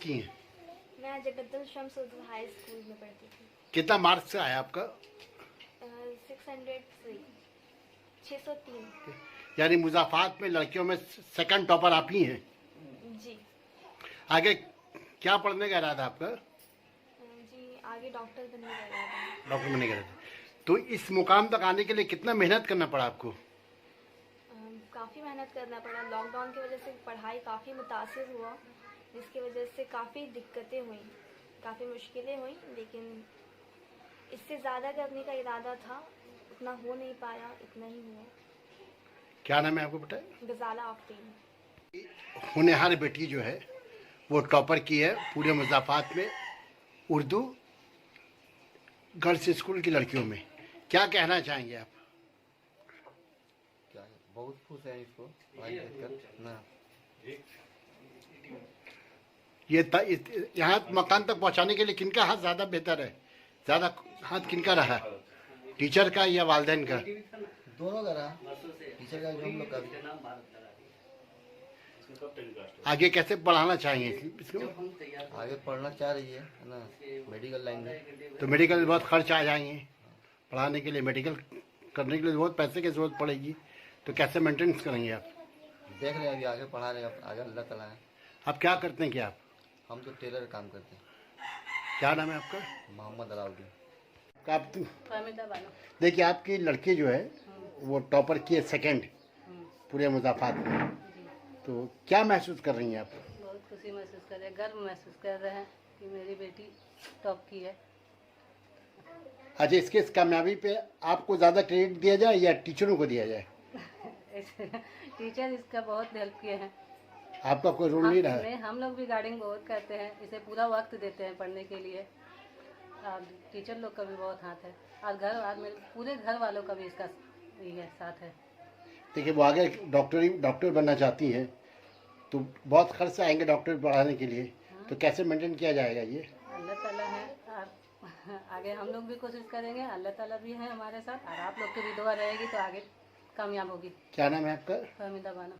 की हैं? मैं जगद्दल शम्स उर्दू हाई स्कूल में पढ़ती थी। कितना मार्क्स आया आपका? 603 603। यानी मुज़ाफ़ात में लड़कियों में सेकंड टॉपर आप ही हैं। जी। आगे क्या पढ़ने का इरादा आपका? जी आगे डॉक्टर बनने का इरादा है। डॉक्टर बनने का इरादा। तो इस मुकाम तक आने के लिए कितना मेहनत करना पड़ा आपको? काफ़ी मेहनत करना पड़ा। लॉकडाउन की वजह से पढ़ाई काफ़ी मुतासिर हुआ, जिसकी वजह से काफ़ी दिक्कतें हुई, काफ़ी मुश्किलें हुई, लेकिन इससे ज़्यादा करने का इरादा था, उतना हो नहीं पाया, इतना ही हुआ। क्या नाम है आपको बेटा? गजाला आफरीन। होनहार बेटी जो है वो टॉपर की है पूरे मुज़ाफ़ात में उर्दू गर्ल्स स्कूल की लड़कियों में। क्या कहना चाहेंगे आप? क्या बहुत खुश है इसको भाई देखकर ना। यहाँ मकान तक पहुँचाने के लिए किनका हाथ ज़्यादा बेहतर है? ज़्यादा हाथ किनका रहा, टीचर का या वालिदैन का? दोनों का रहा, टीचर का भी हम लोग का भी। आगे कैसे बढ़ाना चाहिए इसको? आगे पढ़ना चाह रही है ना, मेडिकल लाइन में। तो मेडिकल में बहुत खर्च आ जाएंगे, पढ़ाने के लिए मेडिकल करने के लिए बहुत पैसे की ज़रूरत पड़ेगी, तो कैसे मेंटेनेंस करेंगे आप? देख रहे हैं अभी आगे पढ़ा रहे हैं, आगे अल्लाह ताला है। आप क्या करते हैं? क्या आप? हम तो टेलर काम करते हैं। क्या नाम है आपका? मोहम्मद अलाउद्दीन। आप फाहमिदा बानो। देखिए आपकी लड़की जो है वो टॉपर की है सेकंड पूरे मुज़ाफ़ात में, तो क्या महसूस कर रही हैं आप? बहुत खुशी महसूस कर रहे हैं, गर्व महसूस कर रहे हैं कि मेरी बेटी टॉप की है। अच्छा, इसके इस कामयाबी पे आपको ज़्यादा क्रेडिट दिया जाए या टीचरों को दिया जाए? टीचर इसका बहुत हेल्प किए हैं। आपका कोई रोल नहीं रहा? हम लोग भी गार्डिंग बहुत करते हैं, इसे पूरा वक्त देते हैं पढ़ने के लिए, और टीचर लोग का भी बहुत हाथ है, और मेरे पूरे घर वालों का भी इसका ये है, साथ है। देखिए वो आगे डॉक्टर बनना चाहती हैं, तो बहुत खर्च आएंगे डॉक्टर पढ़ाने के लिए, तो कैसे मेंटेन किया जाएगा ये? अल्लाह ताला है, और आगे हम लोग भी कोशिश करेंगे, अल्लाह ताला भी है हमारे साथ, और आप लोग की भी दुआ रहेगी तो आगे कामयाब होगी। क्या नाम है आपका? फाहमिदा बानो।